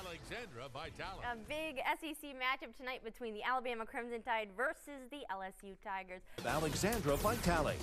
Alexandra Vitale. A big SEC matchup tonight between the Alabama Crimson Tide versus the LSU Tigers. Alexandra Vitale.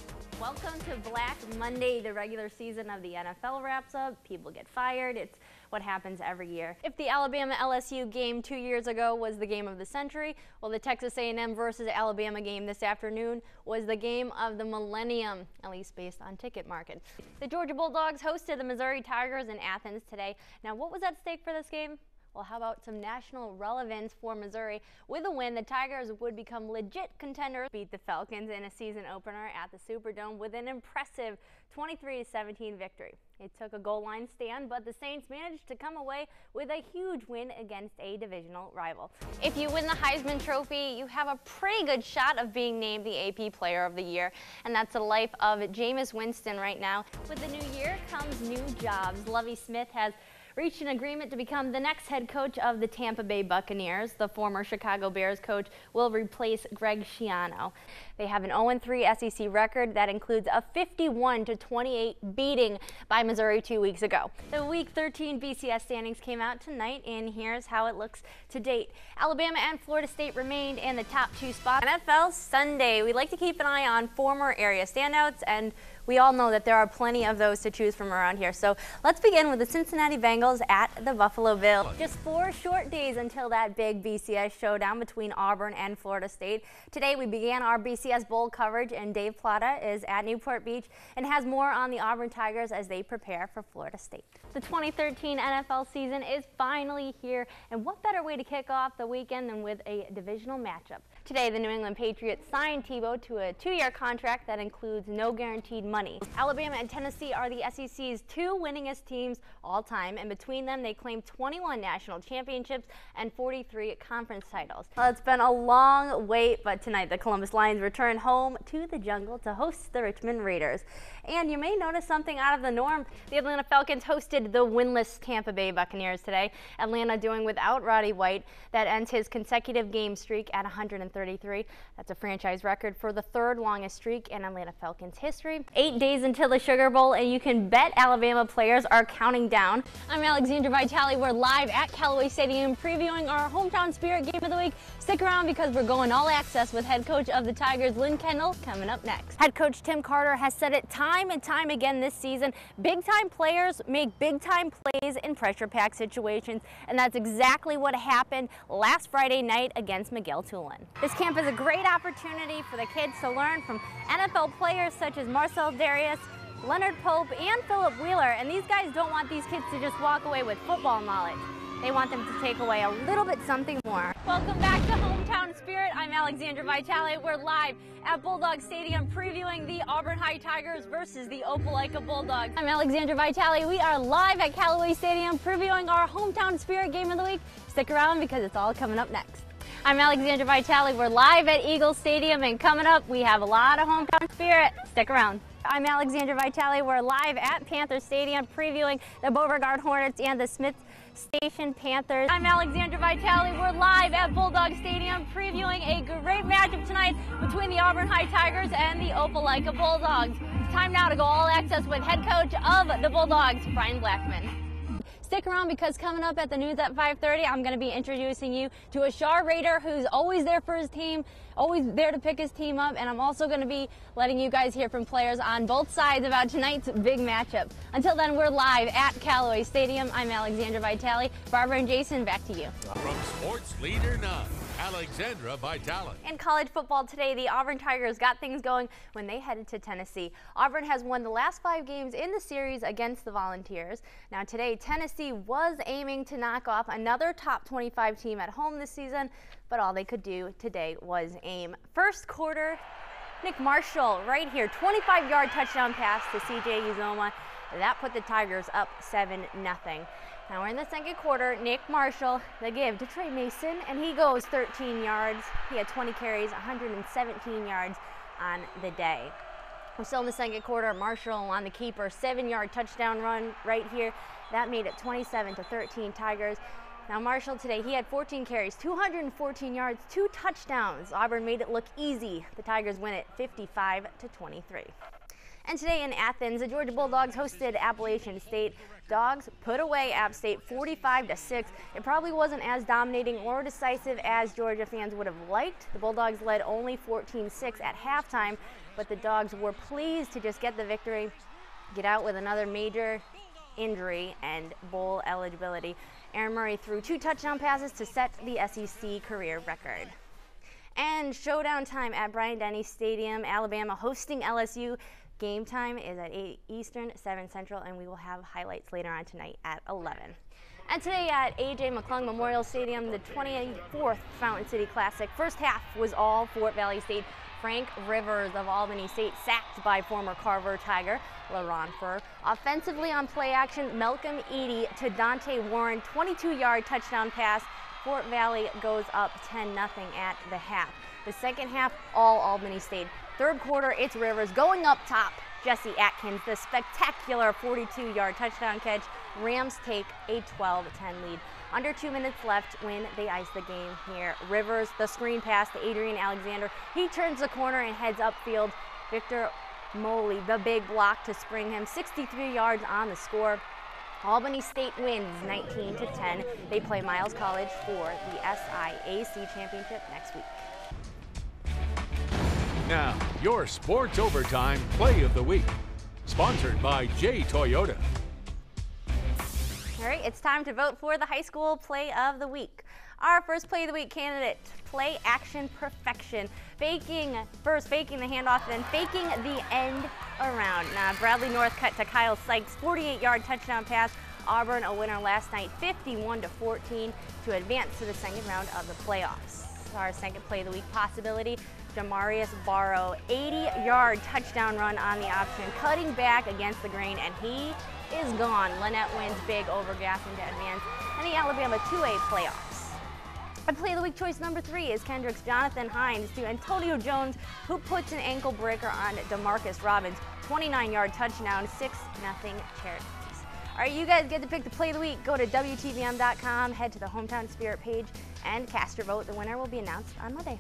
Welcome to Black Monday. The regular season of the NFL wraps up. People get fired. It's what happens every year. If the Alabama-LSU game 2 years ago was the game of the century, well, the Texas A&M versus Alabama game this afternoon was the game of the millennium, at least based on ticket market. The Georgia Bulldogs hosted the Missouri Tigers in Athens today. Now, what was at stake for this game? Well, how about some national relevance for Missouri? With a win, the Tigers would become legit contenders, beat the Falcons in a season opener at the Superdome with an impressive 23-17 victory. It took a goal line stand, but the Saints managed to come away with a huge win against a divisional rival. If you win the Heisman Trophy, you have a pretty good shot of being named the AP Player of the Year, and that's the life of Jameis Winston right now. With the new year comes new jobs. Lovie Smith has reached an agreement to become the next head coach of the Tampa Bay Buccaneers. The former Chicago Bears coach will replace Greg Schiano. They have an 0-3 SEC record that includes a 51-28 beating by Missouri 2 weeks ago. The Week 13 BCS standings came out tonight, and here's how it looks to date. Alabama and Florida State remained in the top two spots. NFL Sunday, we like to keep an eye on former area standouts, and we all know that there are plenty of those to choose from around here. So let's begin with the Cincinnati Bengals at the Buffalo Bills. Just 4 short days until that big BCS showdown between Auburn and Florida State. Today we began our BCS Bowl coverage, and Dave Plata is at Newport Beach and has more on the Auburn Tigers as they prepare for Florida State. The 2013 NFL season is finally here, and what better way to kick off the weekend than with a divisional matchup. Today, the New England Patriots signed Tebow to a 2-year contract that includes no guaranteed money. Alabama and Tennessee are the SEC's 2 winningest teams all time, and between them, they claim 21 national championships and 43 conference titles. Well, it's been a long wait, but tonight the Columbus Lions return home to the jungle to host the Richmond Raiders. And you may notice something out of the norm. The Atlanta Falcons hosted the winless Tampa Bay Buccaneers today. Atlanta doing without Roddy White. That ends his consecutive game streak at 133. That's a franchise record for the 3rd longest streak in Atlanta Falcons history. 8 days until the Sugar Bowl, and you can bet Alabama players are counting down. I'm Alexandra Vitale. We're live at Callaway Stadium previewing our hometown spirit game of the week. Stick around because we're going all access with head coach of the Tigers, Lynn Kendall, coming up next. Head coach Tim Carter has said it time and time again this season. Big-time players make big-time plays in pressure-packed situations, and that's exactly what happened last Friday night against Miguel Tulin. This camp is a great opportunity for the kids to learn from NFL players such as Marcel Darius, Leonard Pope, and Philip Wheeler, and these guys don't want these kids to just walk away with football knowledge. They want them to take away a little bit something more. Welcome back to Hometown Spirit. I'm Alexandra Vitale. We're live at Bulldog Stadium previewing the Auburn High Tigers versus the Opelika Bulldogs. I'm Alexandra Vitale. We are live at Callaway Stadium previewing our Hometown Spirit game of the week. Stick around because it's all coming up next. I'm Alexandra Vitale. We're live at Eagle Stadium, and coming up we have a lot of Hometown Spirit. Stick around. I'm Alexandra Vitale. We're live at Panther Stadium previewing the Beauregard Hornets and the Smith Station Panthers. I'm Alexandra Vitale. We're live at Bulldog Stadium previewing a great matchup tonight between the Auburn High Tigers and the Opelika Bulldogs. It's time now to go all access with head coach of the Bulldogs, Brian Blackman. Stick around because coming up at the news at 5:30, I'm going to be introducing you to a Shar Raider who's always there for his team, always there to pick his team up, and I'm also going to be letting you guys hear from players on both sides about tonight's big matchup. Until then, we're live at Callaway Stadium. I'm Alexandra Vitale. Barbara and Jason, back to you. From Sports Leader 9, Alexandra Vitale. In college football today, the Auburn Tigers got things going when they headed to Tennessee. Auburn has won the last 5 games in the series against the Volunteers. Now today, Tennessee was aiming to knock off another top 25 team at home this season, but all they could do today was aim. First quarter, Nick Marshall right here, 25-yard touchdown pass to C.J. Uzoma. That put the Tigers up 7-0. Now we're in the second quarter. Nick Marshall, the give to Trey Mason, and he goes 13 yards. He had 20 carries, 117 yards on the day. We're still in the second quarter. Marshall on the keeper, 7-yard touchdown run right here. That made it 27-13 Tigers. Now Marshall today, he had 14 carries, 214 yards, 2 touchdowns. Auburn made it look easy. The Tigers win it 55-23. And today in Athens, the Georgia Bulldogs hosted Appalachian State. Dogs put away App State 45-6. It probably wasn't as dominating or decisive as Georgia fans would have liked. The Bulldogs led only 14-6 at halftime, but the Dogs were pleased to just get the victory, get out with another major injury and bowl eligibility. Aaron Murray threw 2 touchdown passes to set the SEC career record. And showdown time at Bryant-Denny Stadium, Alabama hosting LSU. Game time is at 8 Eastern, 7 Central, and we will have highlights later on tonight at 11. And today at A.J. McClung Memorial Stadium, the 24th Fountain City Classic. First half was all Fort Valley State. Frank Rivers of Albany State sacked by former Carver Tiger LaRon Furr. Offensively on play action, Malcolm Eady to Dante Warren, 22-yard touchdown pass. Fort Valley goes up 10-0 at the half. The second half, all Albany State. Third quarter, it's Rivers going up top. Jesse Atkins, the spectacular 42-yard touchdown catch. Rams take a 12-10 lead. Under 2 minutes left when they ice the game here. Rivers, the screen pass to Adrian Alexander. He turns the corner and heads upfield. Victor Moley, the big block to spring him. 63 yards on the score. Albany State wins 19-10. They play Miles College for the SIAC championship next week. Now, your Sports Overtime Play of the Week, sponsored by J Toyota. All right, it's time to vote for the high school Play of the Week. Our first Play of the Week candidate, Play Action Perfection. Faking the handoff, then faking the end around. Now, Bradley North cut to Kyle Sykes, 48-yard touchdown pass. Auburn a winner last night, 51-14, to advance to the second round of the playoffs. Our second Play of the Week possibility, Jamarius Barrow, 80-yard touchdown run on the option, cutting back against the grain, and he is gone. Lynette wins big over Gaston to advance in the Alabama 2A playoffs. And Play of the Week choice number 3 is Kendrick's Jonathan Hines to Antonio Jones, who puts an ankle breaker on DeMarcus Robbins. 29-yard touchdown, 6-0 Charities. All right, you guys get to pick the Play of the Week. Go to WTVM.com, head to the Hometown Spirit page, and cast your vote. The winner will be announced on Monday.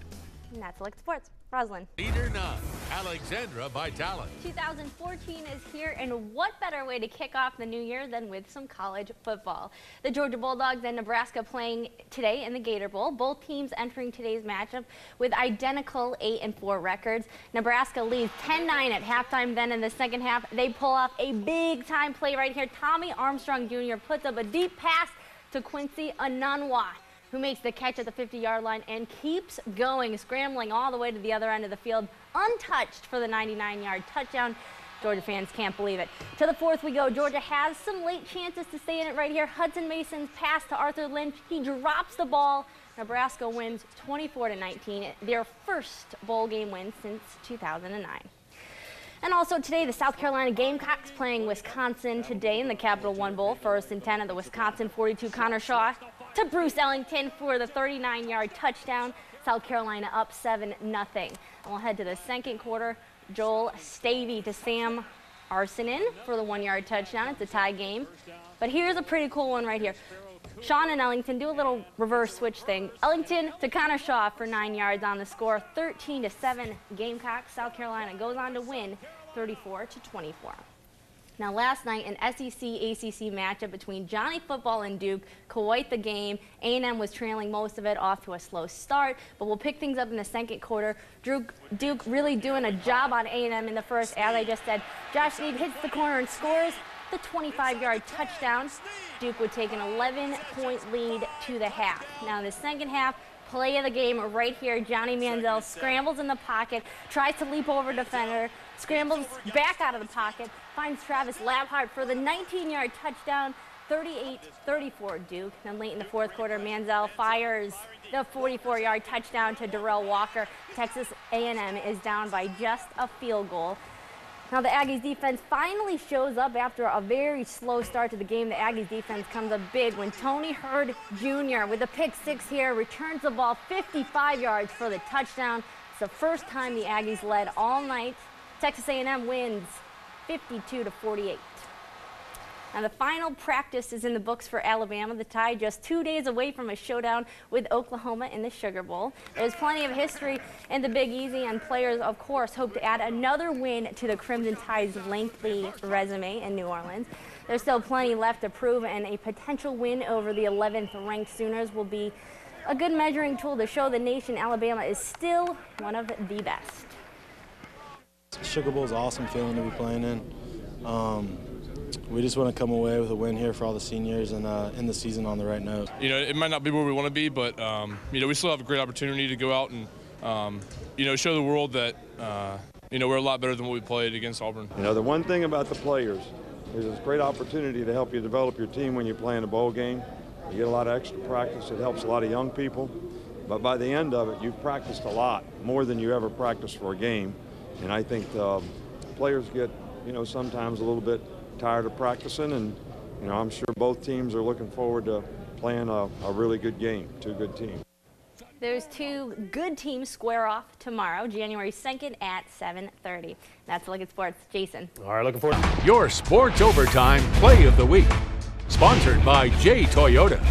And that's Select Sports. Roslyn. Leader 9, Alexandra Vitale. 2014 is here, and what better way to kick off the new year than with some college football? The Georgia Bulldogs and Nebraska playing today in the Gator Bowl. Both teams entering today's matchup with identical 8-4 records. Nebraska leads 10-9 at halftime. Then in the second half, they pull off a big-time play right here. Tommy Armstrong Jr. puts up a deep pass to Quincy Ananwa, who makes the catch at the 50-yard line and keeps going, scrambling all the way to the other end of the field, untouched for the 99-yard touchdown. Georgia fans can't believe it. To the fourth we go. Georgia has some late chances to stay in it right here. Hudson Mason's pass to Arthur Lynch. He drops the ball. Nebraska wins 24-19, their first bowl game win since 2009. And also today, the South Carolina Gamecocks playing Wisconsin today in the Capital One Bowl. First and 10 of the Wisconsin 42. Connor Shaw to Bruce Ellington for the 39-yard touchdown. South Carolina up 7-0. And we'll head to the second quarter. Joel Stavey to Sam Arsenin for the 1-yard touchdown. It's a tie game. But here's a pretty cool one right here. Sean and Ellington do a little reverse switch thing. Ellington to Connor Shaw for 9 yards on the score. 13-7 Gamecocks. South Carolina goes on to win 34-24. Now last night, an SEC-ACC matchup between Johnny Football and Duke, quite the game. A&M was trailing most of it, off to a slow start, but we'll pick things up in the second quarter. Duke really doing a job on A&M in the first, as I just said. Josh Snead hits the corner and scores the 25-yard touchdown. Duke would take an 11-point lead to the half. Now in the second half, play of the game right here. Johnny Manziel scrambles in the pocket, tries to leap over defender, scrambles back out of the pocket, finds Travis Labhart for the 19-yard touchdown, 38-34 Duke. Then late in the fourth quarter, Manziel fires the 44-yard touchdown to Darrell Walker. Texas A&M is down by just a field goal. Now the Aggies defense finally shows up after a very slow start to the game. The Aggies defense comes up big when Tony Hurd Jr. with a pick six here returns the ball 55 yards for the touchdown. It's the first time the Aggies led all night. Texas A&M wins 52-48. Now the final practice is in the books for Alabama. The Tide just 2 days away from a showdown with Oklahoma in the Sugar Bowl. There's plenty of history in the Big Easy, and players, of course, hope to add another win to the Crimson Tide's lengthy resume in New Orleans. There's still plenty left to prove, and a potential win over the 11th-ranked Sooners will be a good measuring tool to show the nation Alabama is still one of the best. Sugar Bowl is an awesome feeling to be playing in. We just want to come away with a win here for all the seniors and end the season on the right note. You know, it might not be where we want to be, but you know, we still have a great opportunity to go out and you know, show the world that you know, we're a lot better than what we played against Auburn. You know, the one thing about the players is it's a great opportunity to help you develop your team when you play in a bowl game. You get a lot of extra practice. It helps a lot of young people. But by the end of it, you've practiced a lot, more than you ever practiced for a game. And I think the players get, you know, sometimes a little bit tired of practicing. And, you know, I'm sure both teams are looking forward to playing a really good game, two good teams. Those two good teams square off tomorrow, January 2nd at 7:30. That's a look at sports. Jason. All right, looking forward. Your Sports Overtime Play of the Week. Sponsored by J Toyota.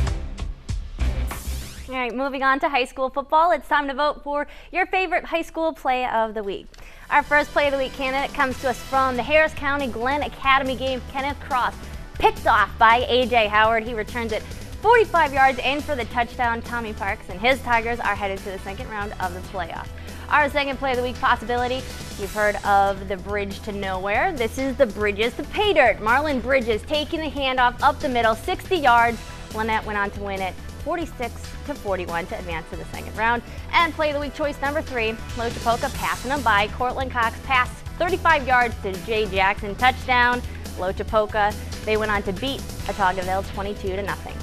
All right, moving on to high school football. It's time to vote for your favorite high school play of the week. Our first play of the week candidate comes to us from the Harris County Glen Academy game. Kenneth Cross picked off by A.J. Howard. He returns it 45 yards in for the touchdown. Tommy Parks and his Tigers are headed to the second round of the playoff. Our second play of the week possibility, you've heard of the bridge to nowhere. This is the Bridges to Pay Dirt. Marlon Bridges taking the handoff up the middle, 60 yards. Lynette went on to win it 46-41 to advance to the second round. And play of the week choice number 3, Lochapoka passing them by. Cortland Cox passed 35 yards to Jay Jackson, touchdown. Lochapoka, they went on to beat Ottauqueville 22-0.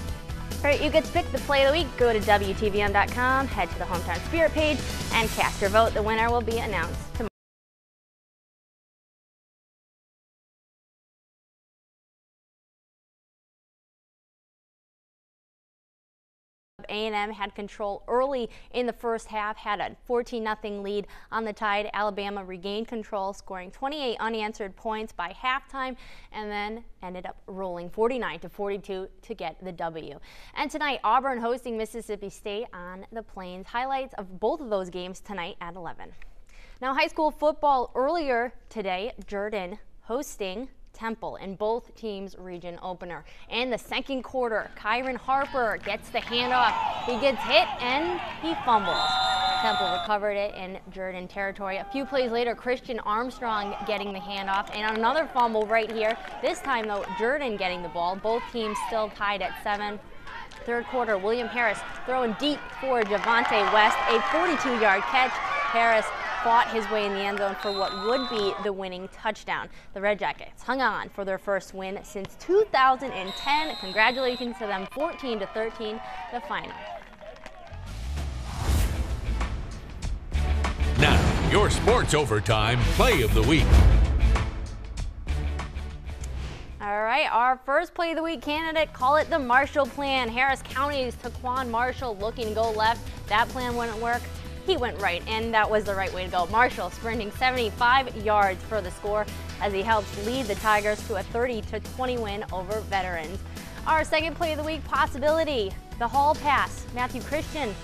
All right, you get to pick the play of the week. Go to WTVM.com, head to the Hometown Spirit page, and cast your vote. The winner will be announced tomorrow. A&M had control early in the first half, had a 14-0 lead on the Tide. Alabama regained control, scoring 28 unanswered points by halftime, and then ended up rolling 49-42 to get the W. And tonight, Auburn hosting Mississippi State on the Plains. Highlights of both of those games tonight at 11. Now, high school football earlier today, Jordan hosting Temple in both teams' region opener. In the second quarter, Kyron Harper gets the handoff. He gets hit and he fumbles. Temple recovered it in Jordan territory. A few plays later, Christian Armstrong getting the handoff and another fumble right here. This time, though, Jordan getting the ball. Both teams still tied at 7. Third quarter, William Harris throwing deep for Javante West, a 42-yard catch. Harris fought his way in the end zone for what would be the winning touchdown. The Red Jackets hung on for their first win since 2010. Congratulations to them, 14-13, the final. Now, your Sports Overtime Play of the Week. All right, our first play of the week candidate, call it the Marshall plan. Harris County's Taquan Marshall looking to go left. That plan wouldn't work. He went right, and that was the right way to go. Marshall sprinting 75 yards for the score as he helps lead the Tigers to a 30-20 win over Veterans. Our second play of the week possibility, the Hall pass. Matthew Christian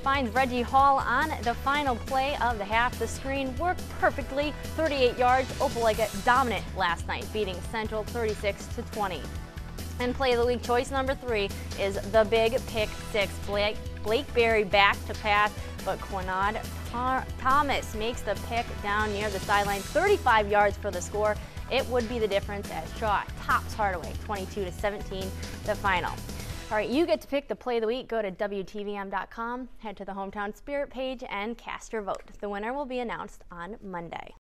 finds Reggie Hall on the final play of the half. The screen worked perfectly, 38 yards. Opelika dominant last night, beating Central 36-20. And play of the week choice number 3 is the big pick 6. Blake Berry back to pass, but Quinod Thomas makes the pick down near the sideline, 35 yards for the score. It would be the difference as Shaw tops Hardaway, 22-17, the final. All right, you get to pick the play of the week. Go to WTVM.com, head to the Hometown Spirit page, and cast your vote. The winner will be announced on Monday.